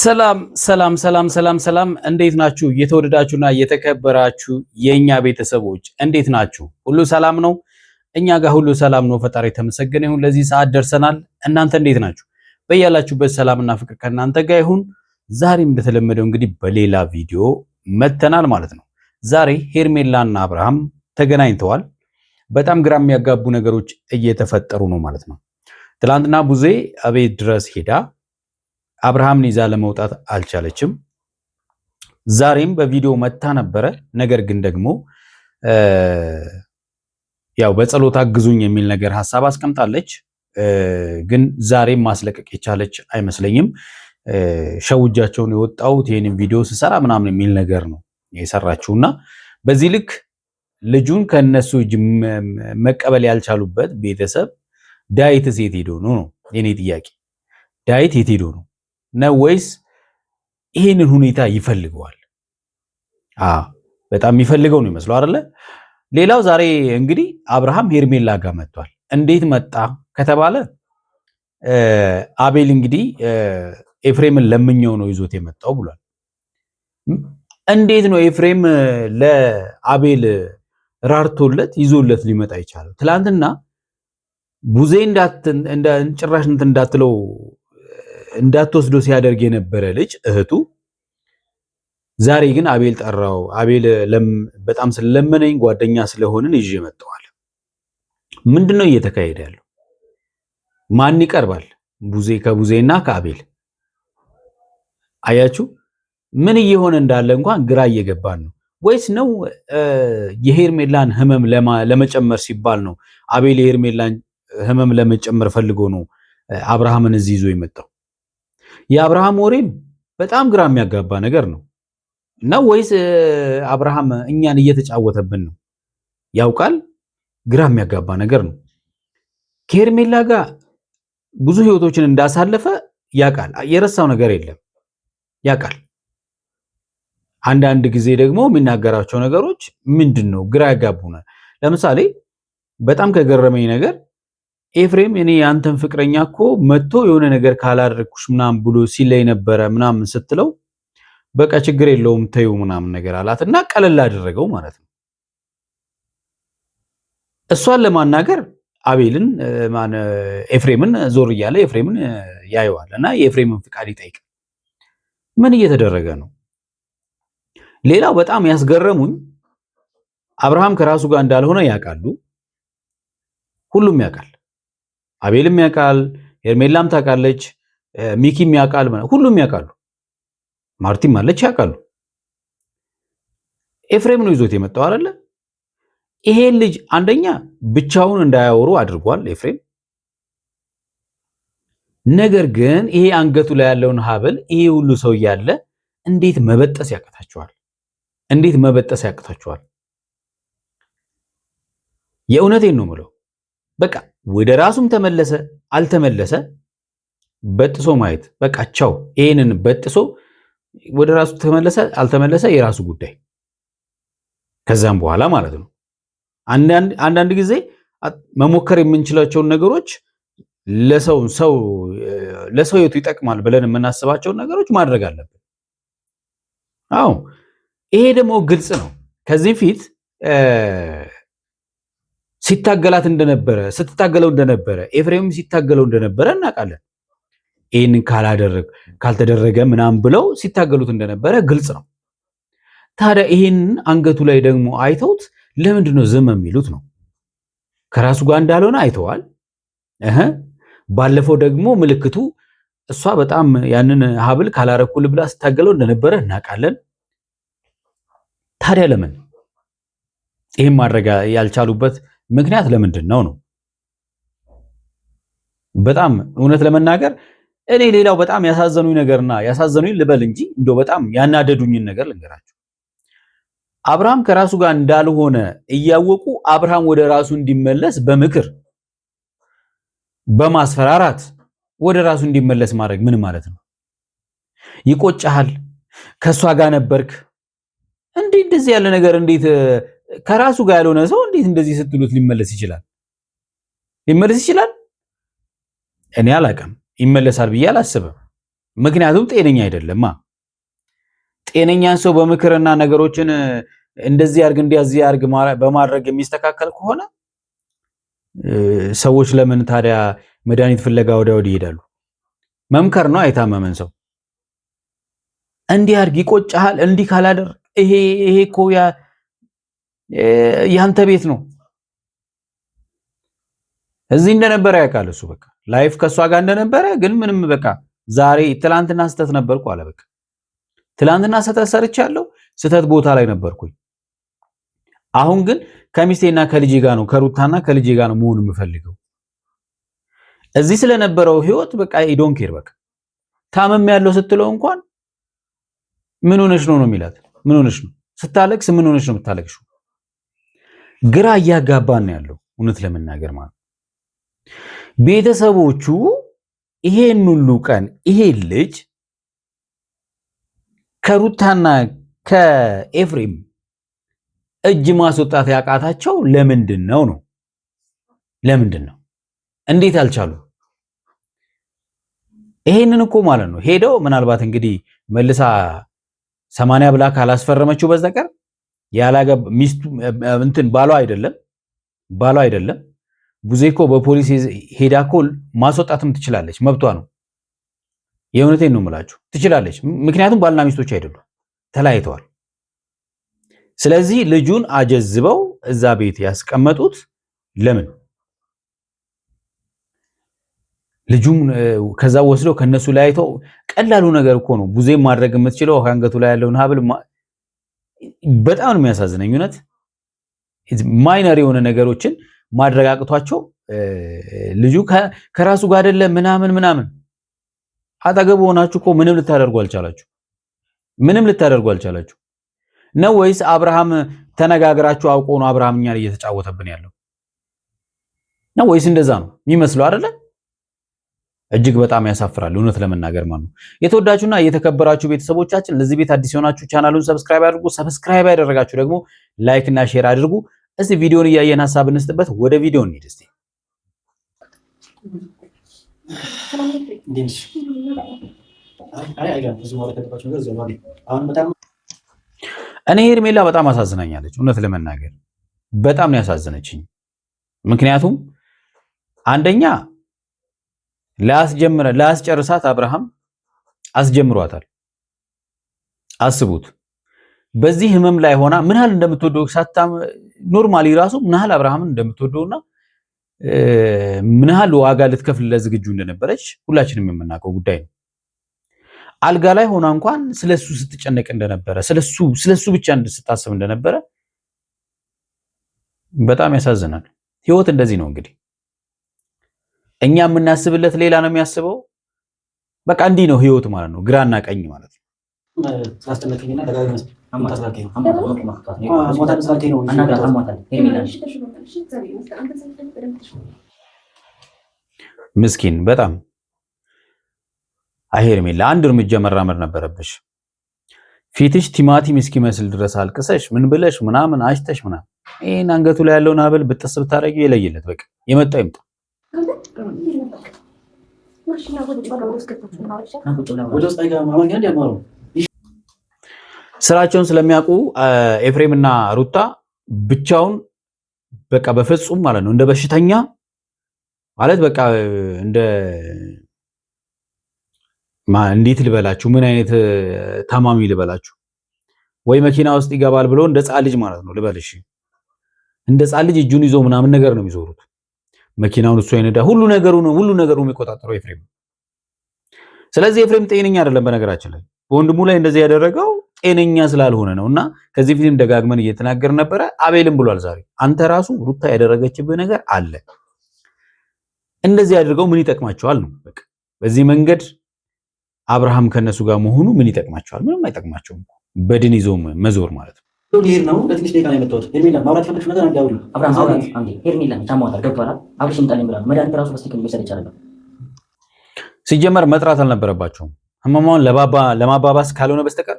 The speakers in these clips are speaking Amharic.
ሰላም ሰላም ሰላም ሰላም ሰላም እንዴት ናችሁ? የተወደዳችሁና የተከበራችሁ የኛ ቤተሰቦች እንዴት ናችሁ? ሁሉ ሰላም ነው? እኛ ጋር ሁሉ ሰላም ነው። ፈጣሪ የተመሰገነ ይሁን። ለዚህ ሰዓት ደርሰናል። እናንተ እንዴት ናችሁ? በያላችሁበት ሰላምና ፍቅር ከእናንተ ጋር ይሁን። ዛሬም እንደተለመደው እንግዲህ በሌላ ቪዲዮ መተናል ማለት ነው። ዛሬ ሄርሜላና አብርሃም ተገናኝተዋል። በጣም ግራ የሚያጋቡ ነገሮች እየተፈጠሩ ነው ማለት ነው። ትላንትና ቡዜ አቤት ድረስ ሄዳ አብርሃምን ይዛ ለመውጣት አልቻለችም። ዛሬም በቪዲዮ መታ ነበረ። ነገር ግን ደግሞ ያው በጸሎት አግዙኝ የሚል ነገር ሐሳብ አስቀምጣለች። ግን ዛሬም ማስለቀቅ የቻለች አይመስለኝም። ሸውጃቸውን የወጣሁት ይሄንን ቪዲዮ ስሰራ ምናምን የሚል ነገር ነው የሰራችውና በዚህ ልክ ልጁን ከነሱ እጅ መቀበል ያልቻሉበት ቤተሰብ ዳዊት የት ሄዶ ነው የኔ ጥያቄ። ዳዊት የት ሄዶ ነው ወይስ ይሄንን ሁኔታ ይፈልገዋል? በጣም የሚፈልገው ነው ይመስለው አይደለ? ሌላው ዛሬ እንግዲህ አብርሃም ሄርሜላ ጋር መጥቷል። እንዴት መጣ ከተባለ አቤል እንግዲህ ኤፍሬምን ለምኘው ነው ይዞት የመጣው ብሏል። እንዴት ነው ኤፍሬም ለአቤል ራርቶለት ይዞለት ሊመጣ ይቻላል? ትላንትና ቡዜ ጭራሽ እንዳትለው እንዳትወስዶ ሲያደርግ የነበረ ልጅ እህቱ ዛሬ ግን አቤል ጠራው። አቤል በጣም ስለለመነኝ ጓደኛ ስለሆንን ይዤ መጣዋል። ምንድነው እየተካሄደ ያለው? ማን ይቀርባል? ቡዜ ከቡዜና ከአቤል አያችሁ ምን እየሆነ እንዳለ እንኳን ግራ እየገባን ነው። ወይስ ነው የሄርሜላን ህመም ለመጨመር ሲባል ነው አቤል የሄርሜላን ህመም ለመጨመር ፈልጎ ነው አብርሃምን እዚህ ይዞ የመጣው? የአብርሃም ወሬም በጣም ግራ የሚያጋባ ነገር ነው። እና ወይስ አብርሃም እኛን እየተጫወተብን ነው? ያውቃል። ግራ የሚያጋባ ነገር ነው። ከሄርሜላ ጋር ብዙ ህይወቶችን እንዳሳለፈ ያውቃል። የረሳው ነገር የለም። ያውቃል። አንዳንድ ጊዜ ደግሞ የሚናገራቸው ነገሮች ምንድነው ግራ ያጋቡናል። ለምሳሌ በጣም ከገረመኝ ነገር ኤፍሬም እኔ ያንተን ፍቅረኛ እኮ መጥቶ የሆነ ነገር ካላደረኩሽ ምናምን ብሎ ሲለይ ነበረ ምናምን ስትለው በቃ ችግር የለውም ተይው ምናምን ነገር አላትና ቀለል አደረገው ማለት ነው። እሷን ለማናገር አቤልን ኤፍሬምን ዞር እያለ ኤፍሬምን ያየዋልና የኤፍሬምን ፍቃድ ይጠይቅ። ምን እየተደረገ ነው? ሌላው በጣም ያስገረሙኝ አብርሃም ከራሱ ጋር እንዳልሆነ ያውቃሉ። ሁሉም ያውቃል። አቤልም ያውቃል፣ ሄርሜላም ታውቃለች፣ ሚኪም ያውቃል፣ ሁሉም ያውቃሉ። ማርቲም አለች ያውቃሉ። ኤፍሬም ነው ይዞት የመጣው አይደለ? ይሄ ልጅ አንደኛ ብቻውን እንዳያወሩ አድርጓል ኤፍሬም። ነገር ግን ይሄ አንገቱ ላይ ያለውን ሀብል ይሄ ሁሉ ሰው እያለ እንዴት መበጠስ ያቅታቸዋል? እንዴት መበጠስ ያቅታቸዋል? የእውነቴን ነው የምለው። በቃ ወደ ራሱም ተመለሰ አልተመለሰ በጥሶ ማየት በቃ ቻው። ይሄንን በጥሶ ወደ ራሱ ተመለሰ አልተመለሰ የራሱ ጉዳይ። ከዛም በኋላ ማለት ነው አንዳንድ ጊዜ መሞከር የምንችላቸውን ነገሮች ለሰው ይጠቅማል ብለን የምናስባቸውን ነገሮች ማድረግ አለብን። አዎ ይሄ ደግሞ ግልጽ ነው። ከዚህ ፊት ስትታገለው እንደነበረ ኤፍሬም ሲታገለው እንደነበረ እናውቃለን። ይሄንን ካልተደረገ ምናምን ብለው ሲታገሉት እንደነበረ ግልጽ ነው። ታዲያ ይሄንን አንገቱ ላይ ደግሞ አይተውት ለምንድን ነው ዝም የሚሉት ነው? ከራሱ ጋር እንዳልሆነ አይተዋል። ባለፈው ደግሞ ምልክቱ እሷ በጣም ያንን ሀብል ካላረኩል ብላ ስታገለው እንደነበረ እናውቃለን። ታዲያ ለምን ይሄን ማድረግ ያልቻሉበት ምክንያት ለምንድን ነው? በጣም እውነት ለመናገር እኔ ሌላው በጣም ያሳዘኑኝ ነገርና ያሳዘኑኝ ልበል እንጂ እንደው በጣም ያናደዱኝን ነገር ልንገራችሁ። አብርሃም ከራሱ ጋር እንዳልሆነ እያወቁ አብርሃም ወደ ራሱ እንዲመለስ በምክር በማስፈራራት ወደ ራሱ እንዲመለስ ማድረግ ምን ማለት ነው? ይቆጫሃል፣ ከሷ ጋር ነበርክ። እንደዚህ ያለ ነገር እንዴት ከራሱ ጋር ያልሆነ ሰው እንዴት እንደዚህ ስትሉት ሊመለስ ይችላል? ሊመለስ ይችላል? እኔ አላውቅም። ይመለሳል ብዬ አላስብም። ምክንያቱም ጤነኛ አይደለማ። ጤነኛን ሰው በምክርና ነገሮችን እንደዚህ ያርግ እንዲያዚህ ያርግ በማድረግ የሚስተካከል ከሆነ ሰዎች ለምን ታዲያ መድኃኒት ፍለጋ ወዲህ ይሄዳሉ? መምከር ነው አይታመመን ሰው እንዲህ አርግ ይቆጫሃል፣ እንዲህ ካላደር ይሄ እኮ ያንተ ቤት ነው። እዚህ እንደነበረ ያውቃል እሱ። በቃ ላይፍ ከሷ ጋር እንደነበረ ግን ምንም በቃ ዛሬ ትላንትና ስተት ነበርኩ አለ። በቃ ትላንትና ስተት ሰርቻለሁ፣ ስተት ቦታ ላይ ነበርኩኝ። አሁን ግን ከሚስቴና ከልጄ ጋር ነው ከሩታና ከልጄ ጋር ነው መሆን የምፈልገው። እዚህ ስለነበረው ህይወት በቃ ዶን ኬር። በቃ ታመም ያለው ስትለው እንኳን ምን ሆነሽ ነው የሚላት። ምን ሆነሽ ነው ስታለቅስ፣ ምን ሆነሽ ነው የምታለቅሽው? ግራ እያጋባን ነው ያለው እውነት ለመናገር ማለት ቤተሰቦቹ ይሄን ሁሉ ቀን ይሄ ልጅ ከሩታና ከኤፍሬም እጅ ማስወጣት ያቃታቸው ለምንድን ነው? ለምንድን ነው? እንዴት አልቻሉ? ይሄንን እኮ ማለት ነው ሄደው ምናልባት እንግዲህ መልሳ 80 ብላ ካላስፈረመችው በስተቀር ያላገባ ሚስቱ እንትን ባሏ አይደለም ቡዜ እኮ በፖሊስ ሄዳ እኮ ማስወጣትም ትችላለች፣ መብቷ ነው። የእውነቴን ነው የምላችሁ ትችላለች። ምክንያቱም ባልና ሚስቶች አይደሉም፣ ተለያይተዋል። ስለዚህ ልጁን አጀዝበው እዛ ቤት ያስቀመጡት ለምን? ልጁም ከዛ ወስደው ከነሱ ላይ አይተው ቀላሉ ነገር እኮ ነው። ቡዜም ማድረግ የምትችለው አንገቱ ላይ ያለውን ሀብል በጣም ነው የሚያሳዝነኝ። እውነት ማይነር የሆነ ነገሮችን ማድረግ አቅቷቸው ልጁ ከራሱ ጋር አይደለም ምናምን አጠገቡ ሆናችሁ እኮ ምንም ልታደርጉ አልቻላችሁ ነው ወይስ አብርሃም ተነጋግራችሁ አውቆ ነው አብርሃም እኛን እየተጫወተብን ያለው ነው ወይስ እንደዛ ነው የሚመስለው አይደለ? እጅግ በጣም ያሳፍራል እውነት ለመናገር ማለት ነው። የተወዳችሁና የተከበራችሁ ቤተሰቦቻችን ለዚህ ቤት አዲስ የሆናችሁ ቻናሉን ሰብስክራይብ አድርጉ። ሰብስክራይብ ያደረጋችሁ ደግሞ ላይክ እና ሼር አድርጉ። እስቲ ቪዲዮን እያየን ሐሳብ እንስጥበት። ወደ ቪዲዮ እንሂድ እስቲ። እኔ ሄርሜላ በጣም አሳዝናኛለች እውነት ለመናገር በጣም ነው ያሳዘነችኝ። ምክንያቱም አንደኛ ላስጨርሳት አብርሃም አስጀምሯታል። አስቡት በዚህ ህመም ላይ ሆና ምን ያህል እንደምትወደው ሳታም ኖርማሊ ራሱ ምን ያህል አብርሃምን እንደምትወደውና ምን ያህል ዋጋ ልትከፍል ለዝግጁ እንደነበረች ሁላችንም የምናውቀው ጉዳይ ነው። አልጋ ላይ ሆና እንኳን ስለሱ ስትጨነቅ እንደነበረ ስለሱ ብቻ ስታስብ እንደነበረ በጣም ያሳዝናል። ህይወት እንደዚህ ነው እንግዲህ እኛ የምናስብለት ሌላ ነው የሚያስበው። በቃ እንዲህ ነው ህይወት ማለት ነው፣ ግራና ቀኝ ማለት ነው። ምስኪን በጣም ሄርሜላ አንድ እርምጃ መራመድ ነበረብሽ። ፊትሽ ቲማቲም እስኪመስል ድረስ አልቅሰሽ ምን ብለሽ ምናምን አሽተሽ ምናምን ይሄን አንገቱ ላይ ያለውን ሀብል ብጥስ ብታረጊው የለየለት በቃ የመጣው ይምጣ። ስራቸውን ስለሚያውቁ ኤፍሬምና ሩታ ብቻውን በቃ በፍጹም ማለት ነው እንደ በሽተኛ ማለት በቃ እንዴት ልበላችሁ፣ ምን አይነት ታማሚ ልበላችሁ፣ ወይ መኪና ውስጥ ይገባል ብሎ እንደ ጻ ልጅ ማለት ነው ልበልሽ፣ እንደ ጻ ልጅ እጁን ይዞ ምናምን ነገር ነው የሚዞሩት። መኪናውን እሱ አይነዳ፣ ሁሉ ነገሩ የሚቆጣጠረው ኤፍሬም። ስለዚህ ኤፍሬም ጤነኛ አይደለም። በነገራችን ላይ በወንድሙ ላይ እንደዚህ ያደረገው ጤነኛ ስላልሆነ ነውና ከዚህ ፊልም ደጋግመን እየተናገር ነበረ። አቤልም ብሏል ዛሬ አንተ ራሱ ሩታ ያደረገችብህ ነገር አለ፣ እንደዚህ አድርገው ምን ይጠቅማቸዋል ነው በቃ። በዚህ መንገድ አብርሃም ከነሱ ጋር መሆኑ ምን ይጠቅማቸዋል? ምንም አይጠቅማቸውም። በድን ይዞ መዞር ማለት ነው። ሊሄድ ነው። ለትንሽ ደቂቃ ነው የመጣሁት። ሄርሜላ ማውራት የፈለግሽው ነገር አንዴ አውሪ። አብርሃም አንዴ ሄርሜላ ታሟታል፣ ገብቶሃል? አብርሽ ይምጣልኝ ብላ መድኃኒት ራሱ በስልክ ሊወሰድ ይችላል። ሲጀመር መጥራት አልነበረባቸውም። ህመሟን ለማባባስ ካልሆነ በስተቀር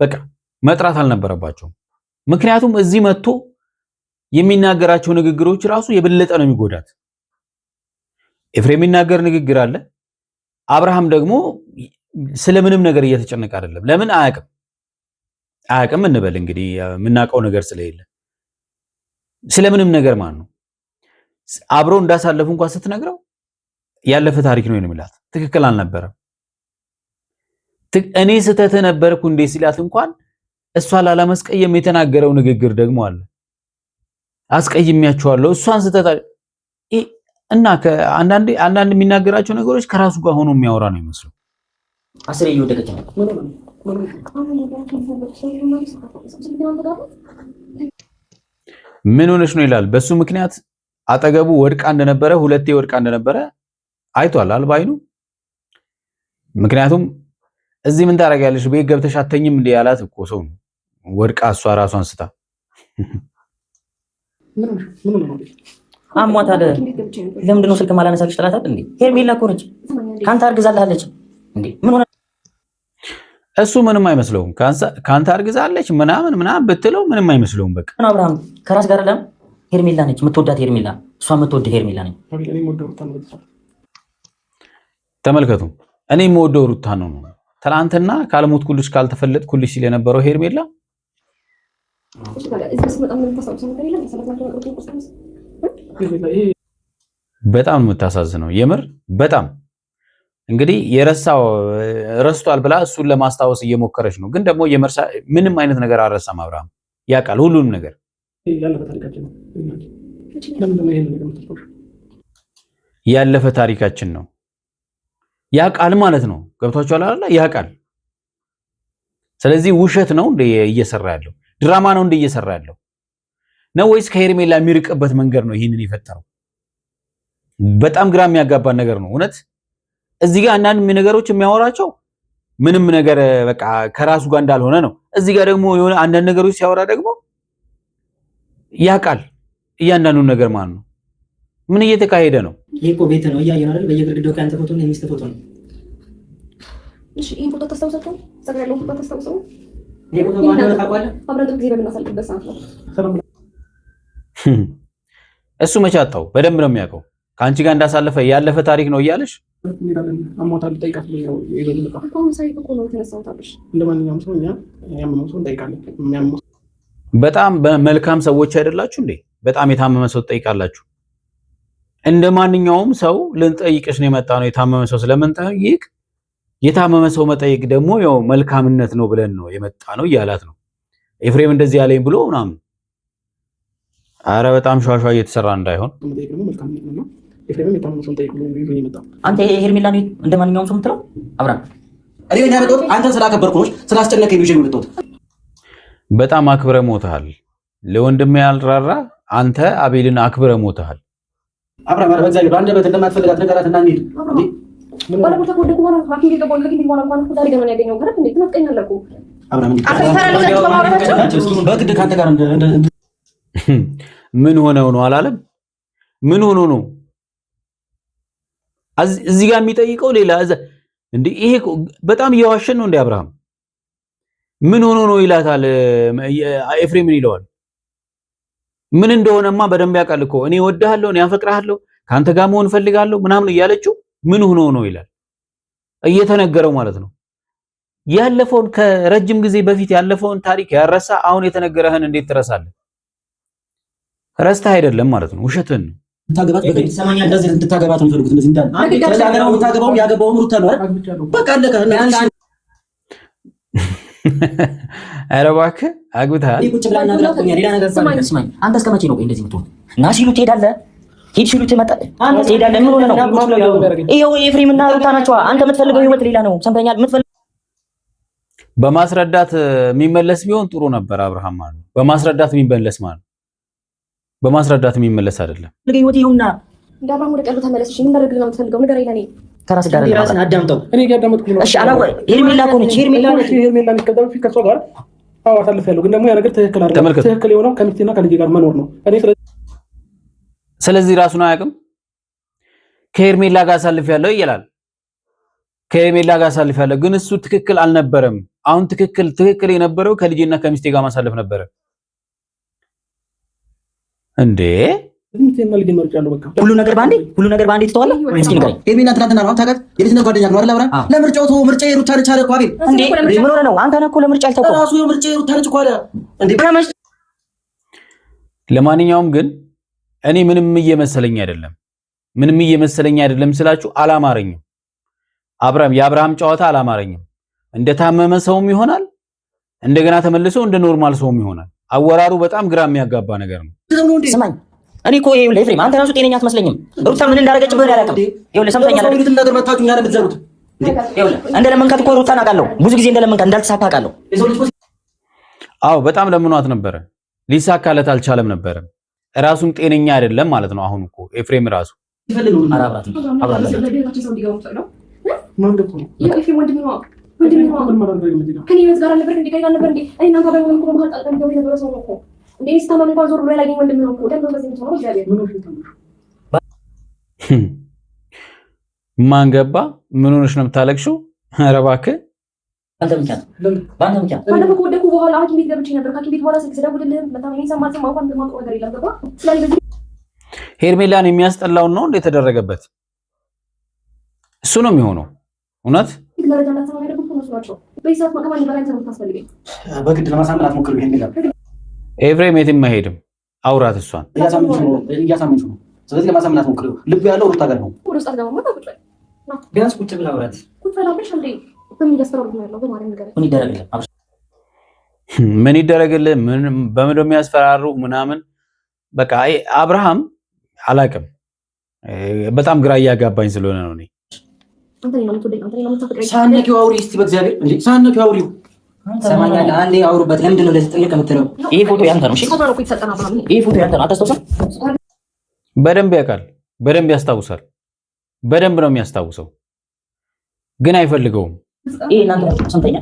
በቃ መጥራት አልነበረባቸውም። ምክንያቱም እዚህ መጥቶ የሚናገራቸው ንግግሮች ራሱ የበለጠ ነው የሚጎዳት። ኤፍሬም የሚናገር ንግግር አለ፣ አብርሃም ደግሞ ስለምንም ነገር እየተጨነቀ አይደለም። ለምን አያውቅም እንበል እንግዲህ የምናውቀው ነገር ስለሌለ ስለምንም ነገር ማለት ነው። አብረው እንዳሳለፉ እንኳን ስትነግረው ያለፈ ታሪክ ነው የሚላት። ትክክል አልነበረም። እኔ ስህተት ነበርኩ እንዴ ሲላት እንኳን እሷ ላለማስቀየም የተናገረው ንግግር ደግሞ አለ። አስቀይሜያቸዋለሁ እሷን ስህተት እና አንዳንድ የሚናገራቸው ነገሮች ከራሱ ጋር ሆኖ የሚያወራ ነው የሚመስለው። አስሬ እየወደቀች ነው። ምን ሆነሽ ነው ይላል። በሱ ምክንያት አጠገቡ ወድቃ እንደነበረ ሁለቴ ወድቃ እንደነበረ አይቷል አልባይኑ። ምክንያቱም እዚህ ምን ታደርጊያለሽ ቤት ገብተሽ አተኝም እንዴ ያላት እኮ ሰው ነው። ወድቃ እሷ ራሷን ስታ አሟታል። ለምንድን ነው ስልክ ማላነሳልሽ ትላታል እንዴ? ሄርሜላ እኮ ነች ካንተ አርግዛለች እንዴ? ምን ሆነ? እሱ ምንም አይመስለውም። ካንተ አርግዛለች ምናምን ብትለው ምንም አይመስለውም። በቃ አብርሃም ከራስ ጋር ለም ሄርሜላ ነች የምትወዳት ሄርሜላ፣ እሷ የምትወድ ሄርሜላ ነች። ተመልከቱ። እኔ የምወደው ሩታ ነው። ትናንትና ካልሞትኩልሽ ካልተፈለጥኩልሽ ሲል የነበረው ሄርሜላ በጣም የምታሳዝነው የምር በጣም እንግዲህ ረስቷል ብላ እሱን ለማስታወስ እየሞከረች ነው። ግን ደግሞ ምንም አይነት ነገር አልረሳም። አብርሃም ያውቃል ሁሉንም ነገር። ያለፈ ታሪካችን ነው ያውቃል ማለት ነው። ገብቷችኋል አይደል? ያውቃል። ስለዚህ ውሸት ነው እንደ እየሰራ ያለው ድራማ ነው እንደ እየሰራ ያለው ነው ወይስ ከሄርሜላ የሚርቅበት መንገድ ነው ይህንን የፈጠረው? በጣም ግራ የሚያጋባን ነገር ነው እውነት። እዚህ ጋር አንዳንድ ነገሮች የሚያወራቸው ምንም ነገር በቃ ከራሱ ጋር እንዳልሆነ ነው። እዚህ ጋር ደግሞ የሆነ አንዳንድ ነገሮች ሲያወራ ደግሞ ያውቃል እያንዳንዱን ነገር ማለት ነው። ምን እየተካሄደ ነው? ይሄ እኮ ቤት ነው እያየን አይደል? በየግድግዳው ካንተ ፎቶ ነው የሚስት ፎቶ ነው። እሺ ይሄን ፎቶ ታስታውሳለህ? ሰግራ ያለው ፎቶ ታስታውሳለህ? ይሄ ፎቶ ማን ነው ታውቃለህ? አብረን ጊዜ በምናሳልፍበት ሰዓት ነው። እሱ መቻታው በደንብ ነው የሚያውቀው። ከአንቺ ጋር እንዳሳለፈ ያለፈ ታሪክ ነው እያለሽ አሞታል ጠይቃት ነው ይዘልልጣ አሁን ሳይት እኮ ነው የተነሳውታለሽ። እንደማንኛውም ሰው እኛ ያመመው ሰው እንጠይቃለን። የሚያመው በጣም መልካም ሰዎች አይደላችሁ እንዴ? በጣም የታመመ ሰው ትጠይቃላችሁ። እንደማንኛውም ሰው ልንጠይቅሽ ነው የመጣ ነው። የታመመ ሰው ስለምንጠይቅ የታመመ ሰው መጠየቅ ደግሞ ያው መልካምነት ነው ብለን ነው የመጣ ነው እያላት ነው። ኤፍሬም እንደዚህ ያለኝ ብሎ ምናምን አረ በጣም ሸዋሸዋ እየተሰራ እንዳይሆን አንተ ሄርሜላ ነው እንደማንኛውም ሰው የምትለው አብርሃም። እኔ ያመጣሁት አንተን ስላከበርኩ ነው፣ ስላስጨነቀኝ ነው የመጣሁት። በጣም አክብረ ሞታል። ለወንድሜ ያልራራ አንተ አቤልን አክብረ ሞታል። አብርሃም አረ በእግዚአብሔር በአንደበት እንደማትፈልጋት ነገራት እና እንሂድ። ባለቦታ ከወደቁ በኋላ ሐኪም ቤት ገባሁ። ከግቢ በኋላ እንኳን ዛሬ ገና ያገኘው ከረት እንዴት ትናፍቀኛለህ እኮ አብርሃም። በግድ ከአንተ ጋር ምን ሆነው ነው አላለም? ምን ሆኖ ነው እዚህ ጋር የሚጠይቀው ሌላ እንዴ? ይሄ በጣም እየዋሸን ነው እንዴ? አብርሃም ምን ሆኖ ነው ይላታል። ኤፍሬም ምን ይለዋል? ምን እንደሆነማ በደንብ ያውቃል እኮ እኔ እወድሃለሁ፣ እኔ አፈቅርሃለሁ፣ ካንተ ጋር መሆን ፈልጋለሁ ምናምን እያለችው ምን ሆኖ ነው ይላል። እየተነገረው ማለት ነው። ያለፈውን ከረጅም ጊዜ በፊት ያለፈውን ታሪክ ያረሳ አሁን የተነገረህን እንዴት ትረሳለህ? ረስተህ አይደለም ማለት ነው። ውሸትን ነው። ታገባት በግድ ሰማኛ እንደዚህ እንድታገባት ነው ፈልጉት። እንደዚህ እንዳል ታገባው ታገባው ያገባው ሩታ ነው አይደል? በቃ አለቀ። ኧረ እባክህ አግብተሃል። ቁጭ ብላ እናግራት ነው ሌላ ነገር ስማኝ። አንተ እስከ መቼ ነው እንደዚህ የምትሆን? ና ሲሉ ትሄዳለህ፣ ሂድ ሲሉ ትመጣለህ። አንተ ትሄዳለህ። ምን ሆነህ ነው? ይኸው ኤፍሬም እና ሩታ ናቸው። አንተ የምትፈልገው ህይወት ሌላ ነው። ሰምተኛል? በማስረዳት የሚመለስ ቢሆን ጥሩ ነበር አብርሃም ማለት ነው። በማስረዳት የሚመለስ ማለት በማስረዳት የሚመለስ አይደለም። ህይወት ይሁንና እንደ አብርሃም ወደ ቀልብ ተመለስ። እሺ ምን ታደርግልህ ነው የምትፈልገው? ንገረኝ ለኔ ከራስህ ጋር ራስህን አዳምጠው። እኔ ያዳመጥኩ ነው። እሺ አላወቅ ሄርሜላ እኮ ነች። ሄርሜላ ነች። ከዛ በፊት ከሷ ጋር አሳልፌያለሁ። ግን ደግሞ ያ ነገር ትክክል አይደለም። ትክክል የሆነው ከሚስቴና ከልጄ ጋር መኖር ነው። እኔ ስለዚህ ራሱን አያውቅም። ከሄርሜላ ጋር አሳልፌያለሁ ይላል። ከሄርሜላ ጋር አሳልፌያለሁ፣ ግን እሱ ትክክል አልነበረም። አሁን ትክክል የነበረው ከልጄና ከሚስቴ ጋር ማሳለፍ ነበረ። እንዴ ሁሉ ነገር ባንዴ ትተዋለህ? እስኪ ንገረኝ። ኤርሜላ ትናንትና ነው ታውቃት የልጅነት ጓደኛ ነው አይደል? አብራ ለምርጫው ተው ምርጫ የሩታ ነች አለ እኮ አቤል። እንዴ ምን ሆነ ነው? አንተ ነህ እኮ ለምርጫ አልተውከው ራሱ የምርጫ የሩታ ነች እኮ አለ እንዴ። ለማንኛውም ግን እኔ ምንም እየመሰለኝ አይደለም ስላችሁ አላማረኝም። የአብርሃም ጨዋታ አላማረኝም። እንደታመመ ሰውም ይሆናል፣ እንደገና ተመልሶ እንደ ኖርማል ሰውም ይሆናል። አወራሩ በጣም ግራ የሚያጋባ ነገር ነው። ስማኝ እኔ እኮ ይኸውልህ ኤፍሬም አንተ ራሱ ጤነኛ አትመስለኝም። ሩታ ምን እንዳደረገችብህ ያላቀም ይኸውልህ ሰምተኛል አይደል? ነገር መታችሁ እኛ ነን ብትዘሩት ይኸውልህ እንደለመንካት እኮ ሩታን አውቃለሁ። ብዙ ጊዜ እንደለመንካት እንዳልተሳካ አውቃለሁ። አዎ በጣም ለምኗት ነበረ፣ ሊሳካለት አልቻለም ነበረ። ራሱም ጤነኛ አይደለም ማለት ነው። አሁን እኮ ኤፍሬም ራሱ ማን ገባ? ምን ሆነሽ ነው የምታለቅሽው? ኧረ እባክህ ሄርሜላን የሚያስጠላውን ነው እንደ የተደረገበት እሱ ነው የሚሆነው። እውነት በግድ ለማሳመን አትሞክሩ። ኤፍሬም የትም አይሄድም። አውራት እሷን እያሳመንሽ ነው። ስለዚህ ለማሳመን አትሞክሩ። ልብ ያለው ሩታ ጋር ነው። ቢያንስ ቁጭ ብላ አውራት። ምን ይደረግልህ? በምን የሚያስፈራሩ ምናምን በቃ አብርሃም አላቅም። በጣም ግራ እያጋባኝ ስለሆነ ነው። እኔ ሳነኪው አውሪ እስቲ በእግዚአብሔር እንዴ ሳነኪው አውሪው ሰማኛለህ። አንዴ አውሩበት። ለምንድን ነው ለዚህ ጥልቅ የምትለው? ይሄ ፎቶ ያንተ ነው። እሺ ይሄ ፎቶ ያንተ ነው። አታስታውሰም? በደንብ ያውቃል፣ በደንብ ያስታውሳል። በደንብ ነው የሚያስታውሰው፣ ግን አይፈልገውም። ይሄ እናንተ ሰምተኛ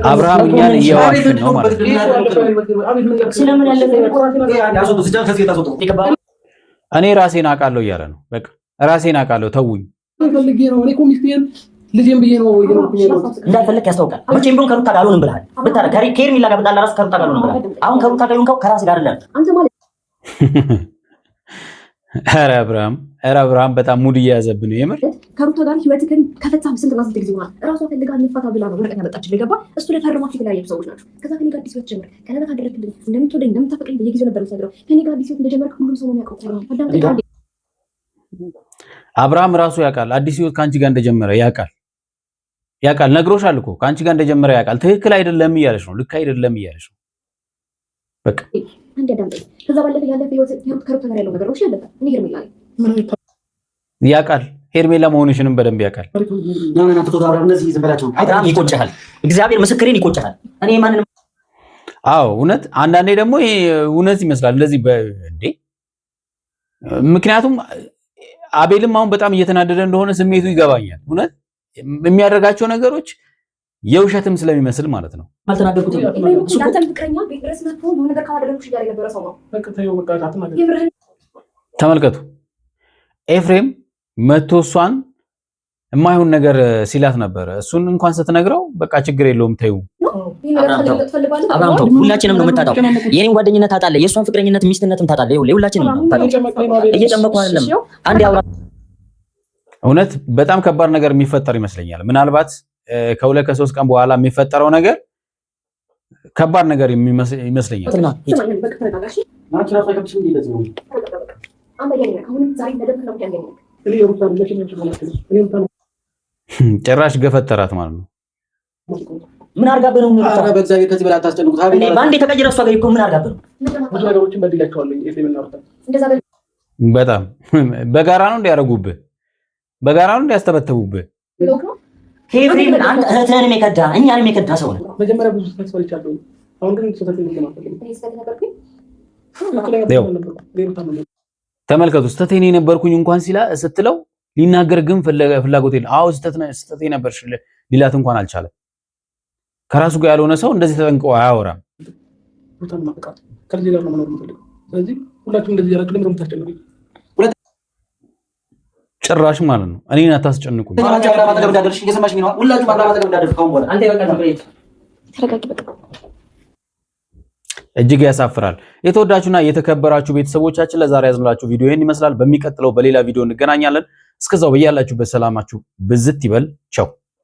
አብርሃም እኛን እየዋሽን ነው ማለት ነው። ስለምን ያለፈ እኔ ራሴን አውቃለሁ እያለ ነው። በቃ ራሴን አውቃለሁ ተውኝ። እንዳልፈለግ ያስታውቃል። መቼም ቢሆን ከሩታ ጋር አልሆንም ብለሃል። ከሄርሜላ ጋር ብጣላ ራሱ ከሩታ ጋር አልሆንም ብለሃል። አሁን ከሩታ ጋር ሆንከው ከራስህ ጋር አይደለም። ኧረ አብርሃም በጣም ሙድ እየያዘብን ነው የምር። ከሩታ ጋር ህይወትህን ከፈታህ ስንትና ስንት ጊዜ ሆናል? እራሷ ፈልጋ እንፋታ ብላ ነው ወረቀት ያመጣችልህ። ገባ? እሱ ላይ ፈርማችሁ የተለያዩ ሰዎች ናቸው። ከዛ ከኔ ጋር አዲስ ህይወት ጀምር። ቀለበት አደረግልኝ፣ እንደምትወደኝ እንደምታፈቅረኝ በየጊዜው ነበር የምትነግረው። ከኔ ጋር አዲስ ህይወት እንደጀመርክ ሁሉም ሰው ነው የሚያውቀው። አብርሃም ራሱ ያውቃል፣ አዲስ ህይወት ከአንቺ ጋር እንደጀመረ ያውቃል። ነግሮሻል እኮ ከአንቺ ጋር እንደጀመረ ያውቃል። ትክክል አይደለም እያለሽ ነው፣ ልክ አይደለም እያለሽ ነው። በቃ አንዴ አዳምጠኝ። ከዛ ባለፈ ያለፈ ህይወት ከሩታ ጋር ያለው ነገር ነው ያለፈ። እኔ ሄርሜላ ነኝ ያውቃል። ሄርሜላ መሆንሽንም በደንብ ያውቃል። ይቆጭሃል፣ እግዚአብሔር ምስክሬን ይቆጭሃል። እኔ ማንንም አዎ እውነት፣ አንዳንዴ ደግሞ እውነት ይመስላል እንደዚህ እንዴ። ምክንያቱም አቤልም አሁን በጣም እየተናደደ እንደሆነ ስሜቱ ይገባኛል። እውነት የሚያደርጋቸው ነገሮች የውሸትም ስለሚመስል ማለት ነው። ተመልከቱ፣ ኤፍሬም መቶ እሷን የማይሆን ነገር ሲላት ነበረ። እሱን እንኳን ስትነግረው በቃ ችግር የለውም ተይው። አብርሃም ተው፣ ሁላችንም ነው የምታጣው። የኔን ጓደኝነት ታጣለህ፣ የእሷን ፍቅረኝነት ሚስትነትም ታጣለህ። ይኸውልህ ሁላችንም ነው ታጣው። እየጨመኩ አይደለም። አንዴ አውራ። እውነት በጣም ከባድ ነገር የሚፈጠር ይመስለኛል። ምናልባት ከሁለት ከሶስት ቀን በኋላ የሚፈጠረው ነገር ከባድ ነገር ይመስለኛል። ጭራሽ ገፈተራት ማለት ነው። ምን አርጋብህ ነው? ኧረ በእግዚአብሔር ከዚህ በላይ አታስጨንቁት። በአንዴ ተቀይረህ እሷ ጋር እኮ ምን አርጋብህ ነው? በጣም በጋራ ነው እንዲያደርጉብህ፣ በጋራ ነው እንዲያስተበተቡብህ። ኤፍሬም አንተ እህትህንም የከዳ እኛንም የከዳ ሰው ነው። መጀመሪያ ብዙ ተስፋልቻለሁ። አሁን ግን ተመልከቱ፣ ስተቴን የነበርኩኝ እንኳን ስትለው ሊናገር ግን ፍላጎት የለም። አዎ ስተቴ ነበርሽ ሊላት እንኳን አልቻለም። ከራሱ ጋር ያልሆነ ሰው እንደዚህ ተጠንቅቆ አያወራም። ጭራሽ ማለት ነው። እኔን አታስጨንቁኝ። እጅግ ያሳፍራል። የተወዳችሁና የተከበራችሁ ቤተሰቦቻችን ለዛሬ ያዝንላችሁ ቪዲዮ ይህን ይመስላል። በሚቀጥለው በሌላ ቪዲዮ እንገናኛለን። እስከዛው በያላችሁበት ሰላማችሁ ብዝት ይበል። ቻው